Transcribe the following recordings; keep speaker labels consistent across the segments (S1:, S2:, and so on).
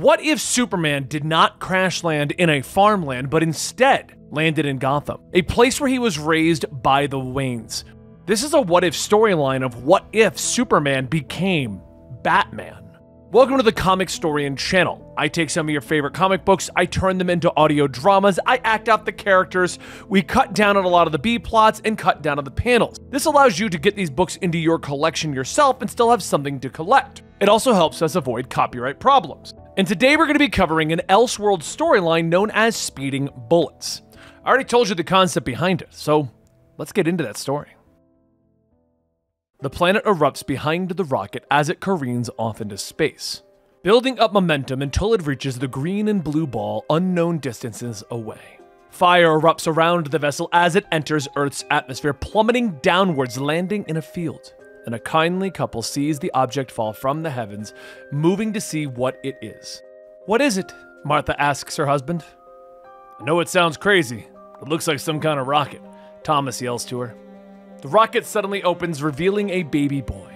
S1: What if Superman did not crash land in a farmland, but instead landed in Gotham, a place where he was raised by the Waynes? This is a what-if storyline of what if Superman became Batman. Welcome to the Comicstorian channel. I take some of your favorite comic books, I turn them into audio dramas, I act out the characters, we cut down on a lot of the B-plots, and cut down on the panels. This allows you to get these books into your collection yourself and still have something to collect. It also helps us avoid copyright problems. And today we're going to be covering an Elseworld storyline known as Speeding Bullets. I already told you the concept behind it, so let's get into that story. The planet erupts behind the rocket as it careens off into space, building up momentum until it reaches the green and blue ball unknown distances away. Fire erupts around the vessel as it enters Earth's atmosphere, plummeting downwards, landing in a field. And a kindly couple sees the object fall from the heavens, moving to see what it is. "What is it?" Martha asks her husband. "I know it sounds crazy. It looks like some kind of rocket," Thomas yells to her. The rocket suddenly opens, revealing a baby boy.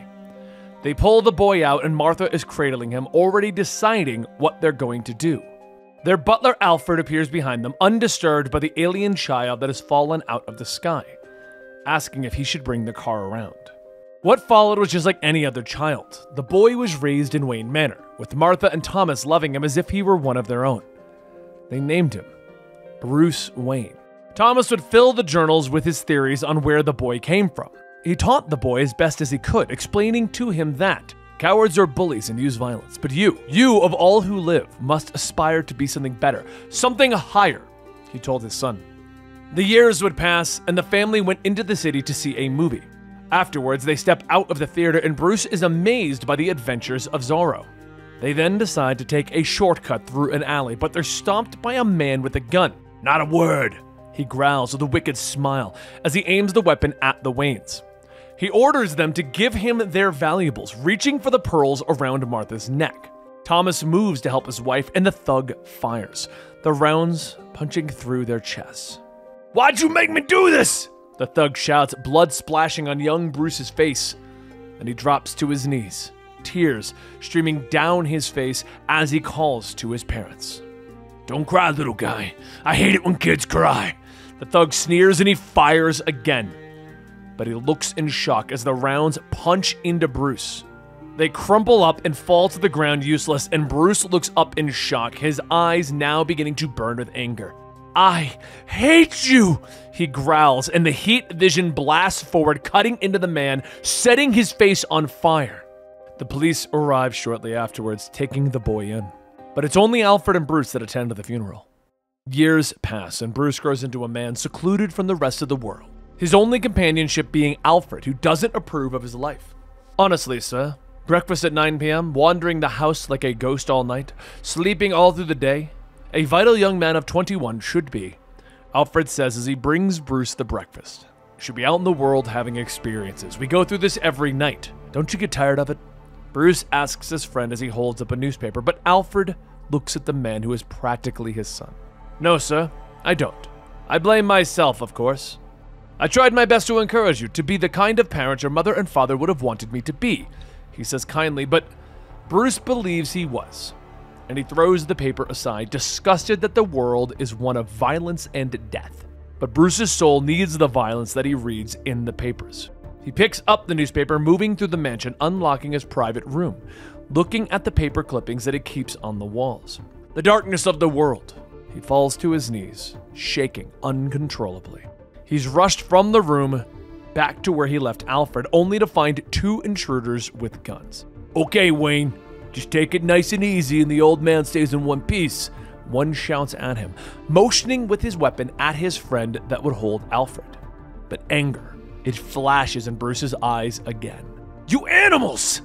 S1: They pull the boy out and Martha is cradling him, already deciding what they're going to do. Their butler Alfred appears behind them, undisturbed by the alien child that has fallen out of the sky, asking if he should bring the car around. What followed was just like any other child. The boy was raised in Wayne Manor, with Martha and Thomas loving him as if he were one of their own. They named him Bruce Wayne. Thomas would fill the journals with his theories on where the boy came from. He taught the boy as best as he could, explaining to him that cowards are bullies and use violence, but you of all who live, must aspire to be something better, something higher, he told his son. The years would pass, and the family went into the city to see a movie. Afterwards, they step out of the theater and Bruce is amazed by the adventures of Zorro. They then decide to take a shortcut through an alley, but they're stopped by a man with a gun. "Not a word," he growls with a wicked smile as he aims the weapon at the Waynes. He orders them to give him their valuables, reaching for the pearls around Martha's neck. Thomas moves to help his wife and the thug fires, the rounds punching through their chests. "Why'd you make me do this?" the thug shouts, blood splashing on young Bruce's face. Then he drops to his knees, tears streaming down his face as he calls to his parents. "Don't cry, little guy. I hate it when kids cry." The thug sneers and he fires again, but he looks in shock as the rounds punch into Bruce. They crumple up and fall to the ground useless, and Bruce looks up in shock, his eyes now beginning to burn with anger. "I hate you," he growls, and the heat vision blasts forward, cutting into the man, setting his face on fire. The police arrive shortly afterwards, taking the boy in. But it's only Alfred and Bruce that attend to the funeral. Years pass, and Bruce grows into a man secluded from the rest of the world, his only companionship being Alfred, who doesn't approve of his life. "Honestly, sir, breakfast at 9 p.m., wandering the house like a ghost all night, sleeping all through the day, a vital young man of 21 should be," Alfred says as he brings Bruce the breakfast. "You should be out in the world having experiences. We go through this every night. Don't you get tired of it?" Bruce asks his friend as he holds up a newspaper, but Alfred looks at the man who is practically his son. "No, sir, I don't. I blame myself, of course. I tried my best to encourage you to be the kind of parent your mother and father would have wanted me to be," he says kindly, but Bruce believes he was, and he throws the paper aside, disgusted that the world is one of violence and death. But Bruce's soul needs the violence that he reads in the papers. He picks up the newspaper, moving through the mansion, unlocking his private room, looking at the paper clippings that he keeps on the walls. The darkness of the world. He falls to his knees, shaking uncontrollably. He's rushed from the room back to where he left Alfred, only to find two intruders with guns. "Okay, Wayne, just take it nice and easy and the old man stays in one piece," one shouts at him, motioning with his weapon at his friend that would hold Alfred. But anger, it flashes in Bruce's eyes again. "You animals!"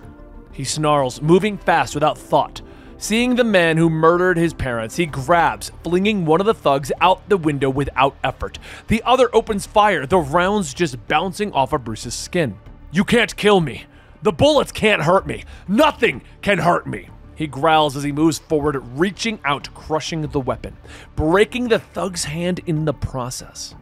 S1: he snarls, moving fast without thought. Seeing the man who murdered his parents, he grabs, flinging one of the thugs out the window without effort. The other opens fire, the rounds just bouncing off of Bruce's skin. "You can't kill me. The bullets can't hurt me. Nothing can hurt me," he growls as he moves forward, reaching out, crushing the weapon, breaking the thug's hand in the process.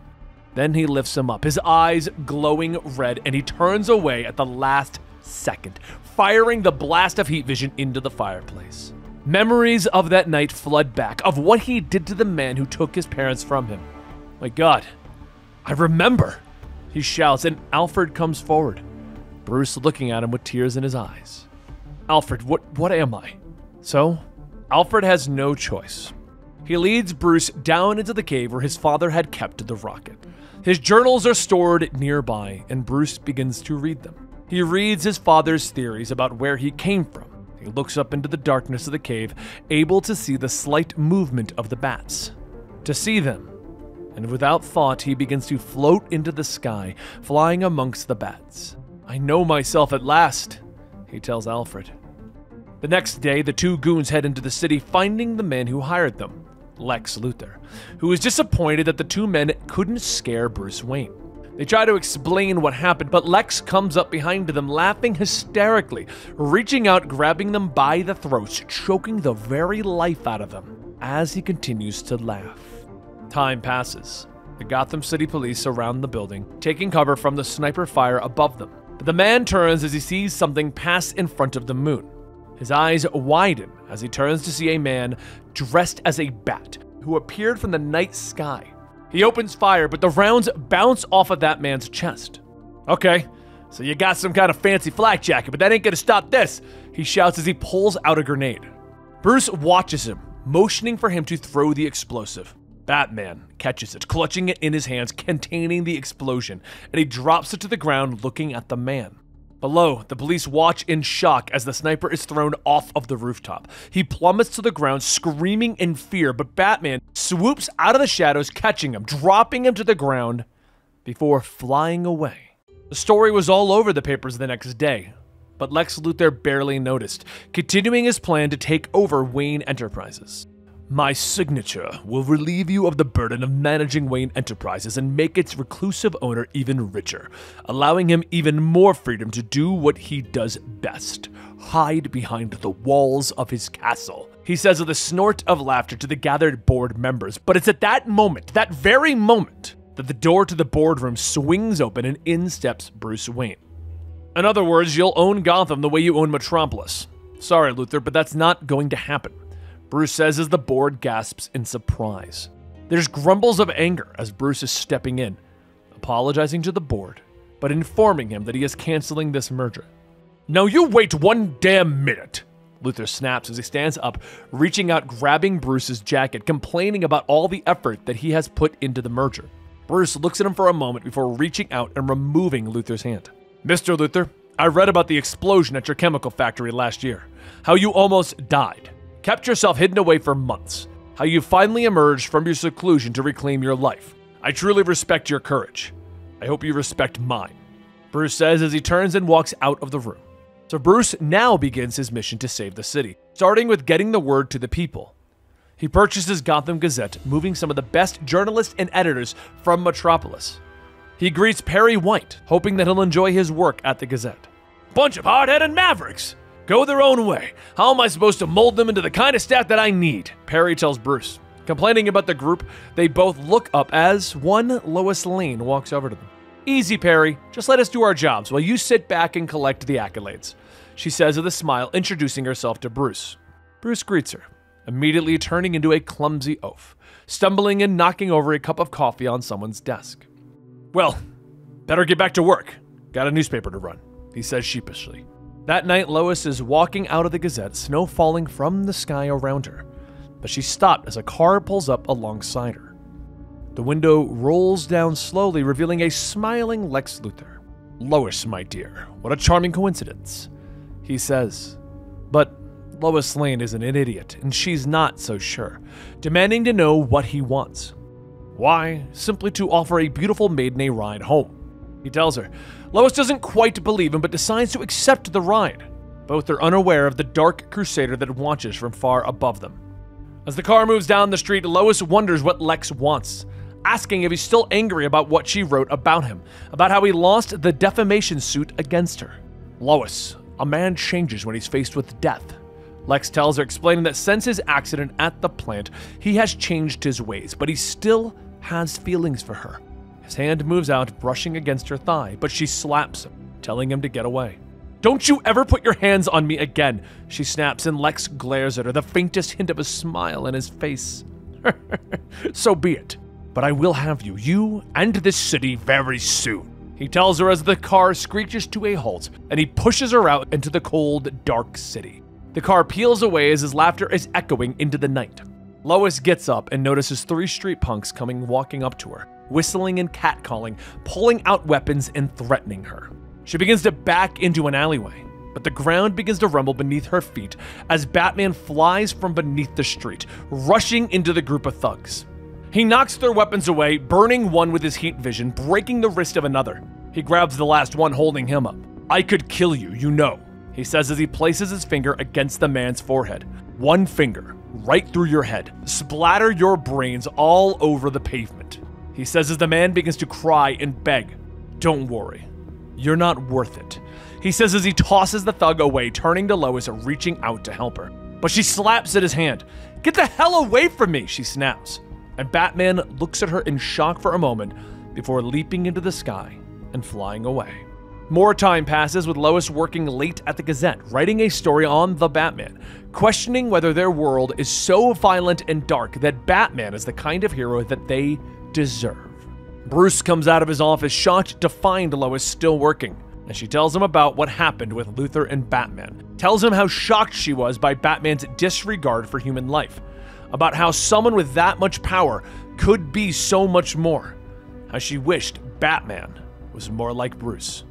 S1: Then he lifts him up, his eyes glowing red, and he turns away at the last second, firing the blast of heat vision into the fireplace. Memories of that night flood back, of what he did to the man who took his parents from him. My God, I remember, he shouts, and Alfred comes forward, Bruce looking at him with tears in his eyes. Alfred, what am I? So, Alfred has no choice. He leads Bruce down into the cave where his father had kept the rocket. His journals are stored nearby, and Bruce begins to read them. He reads his father's theories about where he came from. He looks up into the darkness of the cave, able to see the slight movement of the bats. To see them, and without thought, he begins to float into the sky, flying amongst the bats. I know myself at last, he tells Alfred. The next day, the two goons head into the city, finding the man who hired them, Lex Luthor, who is disappointed that the two men couldn't scare Bruce Wayne. They try to explain what happened, but Lex comes up behind them, laughing hysterically, reaching out, grabbing them by the throats, choking the very life out of them as he continues to laugh. Time passes. The Gotham City police surround the building, taking cover from the sniper fire above them. But the man turns as he sees something pass in front of the moon. His eyes widen as he turns to see a man dressed as a bat who appeared from the night sky. He opens fire, but the rounds bounce off of that man's chest. Okay, so you got some kind of fancy flak jacket, but that ain't gonna stop this, he shouts as he pulls out a grenade. Bruce watches him, motioning for him to throw the explosive. Batman catches it, clutching it in his hands, containing the explosion, and he drops it to the ground, looking at the man. Below, the police watch in shock as the sniper is thrown off of the rooftop. He plummets to the ground, screaming in fear, but Batman swoops out of the shadows, catching him, dropping him to the ground before flying away. The story was all over the papers the next day, but Lex Luthor barely noticed, continuing his plan to take over Wayne Enterprises. My signature will relieve you of the burden of managing Wayne Enterprises and make its reclusive owner even richer, allowing him even more freedom to do what he does best, hide behind the walls of his castle, he says with a snort of laughter to the gathered board members. But it's at that moment, that very moment, that the door to the boardroom swings open and in steps Bruce Wayne. In other words, you'll own Gotham the way you own Metropolis. Sorry, Luthor, but that's not going to happen, Bruce says as the board gasps in surprise. There's grumbles of anger as Bruce is stepping in, apologizing to the board, but informing him that he is canceling this merger. Now you wait one damn minute, Luthor snaps as he stands up, reaching out, grabbing Bruce's jacket, complaining about all the effort that he has put into the merger. Bruce looks at him for a moment before reaching out and removing Luthor's hand. Mr. Luthor, I read about the explosion at your chemical factory last year, how you almost died. Kept yourself hidden away for months, how you finally emerged from your seclusion to reclaim your life. I truly respect your courage. I hope you respect mine, Bruce says as he turns and walks out of the room. So Bruce now begins his mission to save the city, starting with getting the word to the people. He purchases Gotham Gazette, moving some of the best journalists and editors from Metropolis. He greets Perry White, hoping that he'll enjoy his work at the Gazette. Bunch of hard-headed mavericks. Go their own way. How am I supposed to mold them into the kind of staff that I need? Perry tells Bruce. Complaining about the group, they both look up as one Lois Lane walks over to them. Easy, Perry. Just let us do our jobs while you sit back and collect the accolades, she says with a smile, introducing herself to Bruce. Bruce greets her, immediately turning into a clumsy oaf, stumbling and knocking over a cup of coffee on someone's desk. Well, better get back to work. Got a newspaper to run, he says sheepishly. That night, Lois is walking out of the Gazette, snow falling from the sky around her, but she's stopped as a car pulls up alongside her. The window rolls down slowly, revealing a smiling Lex Luthor. Lois, my dear, what a charming coincidence, he says. But Lois Lane isn't an idiot, and she's not so sure, demanding to know what he wants. Why? Simply to offer a beautiful maiden a ride home, he tells her. Lois doesn't quite believe him, but decides to accept the ride. Both are unaware of the dark crusader that watches from far above them. As the car moves down the street, Lois wonders what Lex wants, asking if he's still angry about what she wrote about him, about how he lost the defamation suit against her. Lois, a man changes when he's faced with death, Lex tells her, explaining that since his accident at the plant, he has changed his ways, but he still has feelings for her. His hand moves out, brushing against her thigh, but she slaps him, telling him to get away. Don't you ever put your hands on me again, she snaps, and Lex glares at her, the faintest hint of a smile in his face. So be it, but I will have you and this city very soon, he tells her as the car screeches to a halt, and he pushes her out into the cold, dark city. The car peels away as his laughter is echoing into the night. Lois gets up and notices 3 street punks walking up to her, whistling and catcalling, pulling out weapons and threatening her. She begins to back into an alleyway, but the ground begins to rumble beneath her feet as Batman flies from beneath the street, rushing into the group of thugs. He knocks their weapons away, burning one with his heat vision, breaking the wrist of another. He grabs the last one, holding him up. I could kill you, you know, he says as he places his finger against the man's forehead. One finger, right through your head, splatter your brains all over the pavement, he says as the man begins to cry and beg. Don't worry. You're not worth it, he says as he tosses the thug away, turning to Lois, reaching out to help her. But she slaps at his hand. Get the hell away from me, she snaps. And Batman looks at her in shock for a moment before leaping into the sky and flying away. More time passes with Lois working late at the Gazette, writing a story on the Batman, questioning whether their world is so violent and dark that Batman is the kind of hero that they deserve. Bruce comes out of his office shocked to find Lois still working, and she tells him about what happened with Luthor and Batman, tells him how shocked she was by Batman's disregard for human life, about how someone with that much power could be so much more, how she wished Batman was more like Bruce.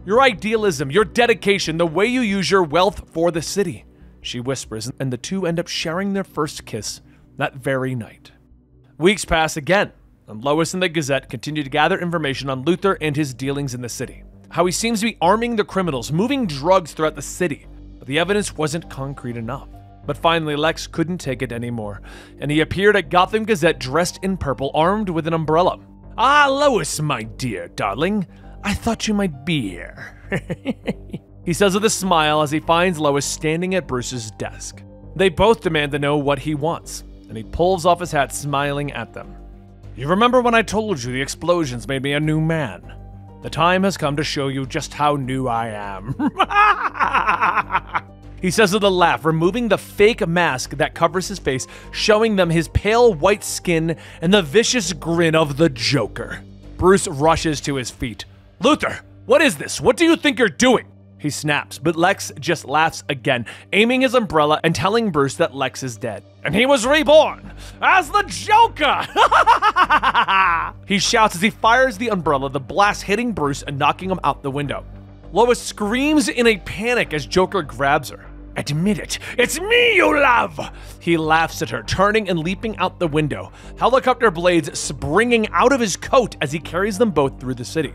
S1: Your idealism, your dedication, the way you use your wealth for the city, she whispers, and the two end up sharing their first kiss that very night. Weeks pass again, and Lois and the Gazette continue to gather information on Luthor and his dealings in the city. How he seems to be arming the criminals, moving drugs throughout the city, but the evidence wasn't concrete enough. But finally, Lex couldn't take it anymore, and he appeared at Gotham Gazette dressed in purple, armed with an umbrella. Ah, Lois, my dear darling, I thought you might be here, he says with a smile as he finds Lois standing at Bruce's desk. They both demand to know what he wants, and he pulls off his hat, smiling at them. You remember when I told you the explosions made me a new man? The time has come to show you just how new I am. He says with a laugh, removing the fake mask that covers his face, showing them his pale white skin and the vicious grin of the Joker. Bruce rushes to his feet. Luthor, what is this? What do you think you're doing? He snaps, but Lex just laughs again, aiming his umbrella and telling Bruce that Lex is dead. And he was reborn as the Joker! He shouts as he fires the umbrella, the blast hitting Bruce and knocking him out the window. Lois screams in a panic as Joker grabs her. Admit it, it's me you love! He laughs at her, turning and leaping out the window, helicopter blades springing out of his coat as he carries them both through the city.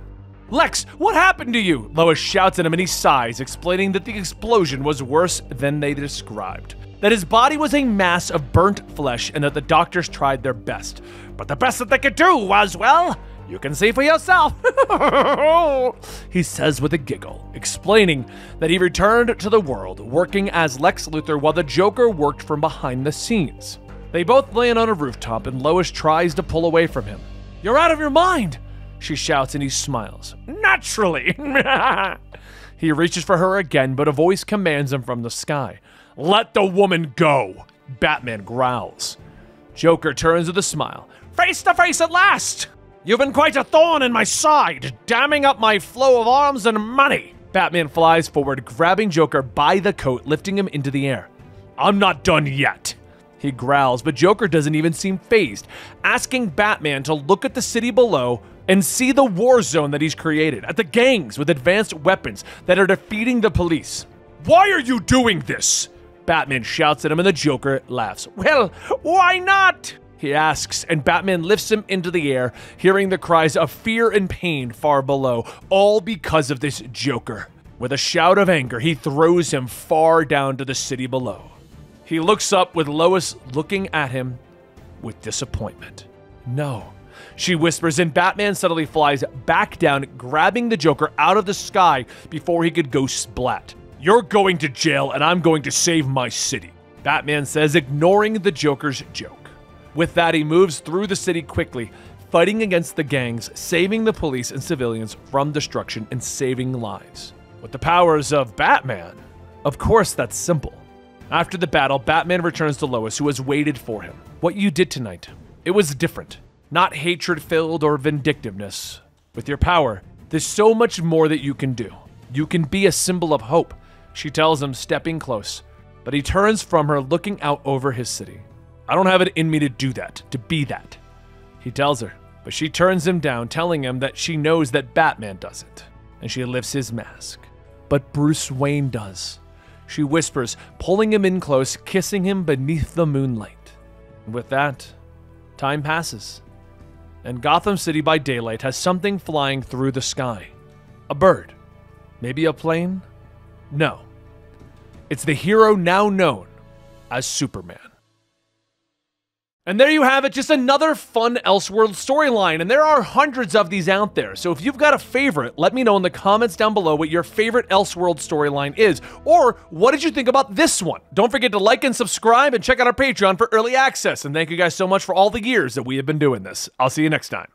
S1: Lex, what happened to you? Lois shouts at him and he sighs, explaining that the explosion was worse than they described. That his body was a mass of burnt flesh and that the doctors tried their best. But the best that they could do was, well, you can see for yourself, he says with a giggle, explaining that he returned to the world, working as Lex Luthor while the Joker worked from behind the scenes. They both land on a rooftop and Lois tries to pull away from him. You're out of your mind! She shouts and he smiles. Naturally! He reaches for her again, but a voice commands him from the sky. Let the woman go! Batman growls. Joker turns with a smile. Face to face at last! You've been quite a thorn in my side, damming up my flow of arms and money! Batman flies forward, grabbing Joker by the coat, lifting him into the air. I'm not done yet! He growls, but Joker doesn't even seem fazed, asking Batman to look at the city below and see the war zone that he's created, at the gangs with advanced weapons that are defeating the police. Why are you doing this? Batman shouts at him and the Joker laughs. Well, why not? He asks, and Batman lifts him into the air, hearing the cries of fear and pain far below, all because of this Joker. With a shout of anger, he throws him far down to the city below. He looks up with Lois looking at him with disappointment. No, she whispers, and Batman suddenly flies back down, grabbing the Joker out of the sky before he could go splat. You're going to jail, and I'm going to save my city, Batman says, ignoring the Joker's joke. With that, he moves through the city quickly, fighting against the gangs, saving the police and civilians from destruction and saving lives. With the powers of Batman, of course that's simple. After the battle, Batman returns to Lois, who has waited for him. What you did tonight, it was different. Not hatred-filled or vindictiveness. With your power, there's so much more that you can do. You can be a symbol of hope, she tells him, stepping close. But he turns from her, looking out over his city. I don't have it in me to do that, to be that, he tells her. But she turns him down, telling him that she knows that Batman doesn't. And she lifts his mask. But Bruce Wayne does. She whispers, pulling him in close, kissing him beneath the moonlight. And with that, time passes. And Gotham City by daylight has something flying through the sky. A bird. Maybe a plane? No. It's the hero now known as Superman. And there you have it, just another fun Elseworld storyline, and there are hundreds of these out there, so if you've got a favorite, let me know in the comments down below what your favorite Elseworld storyline is, or what did you think about this one? Don't forget to like and subscribe, and check out our Patreon for early access, and thank you guys so much for all the years that we have been doing this. I'll see you next time.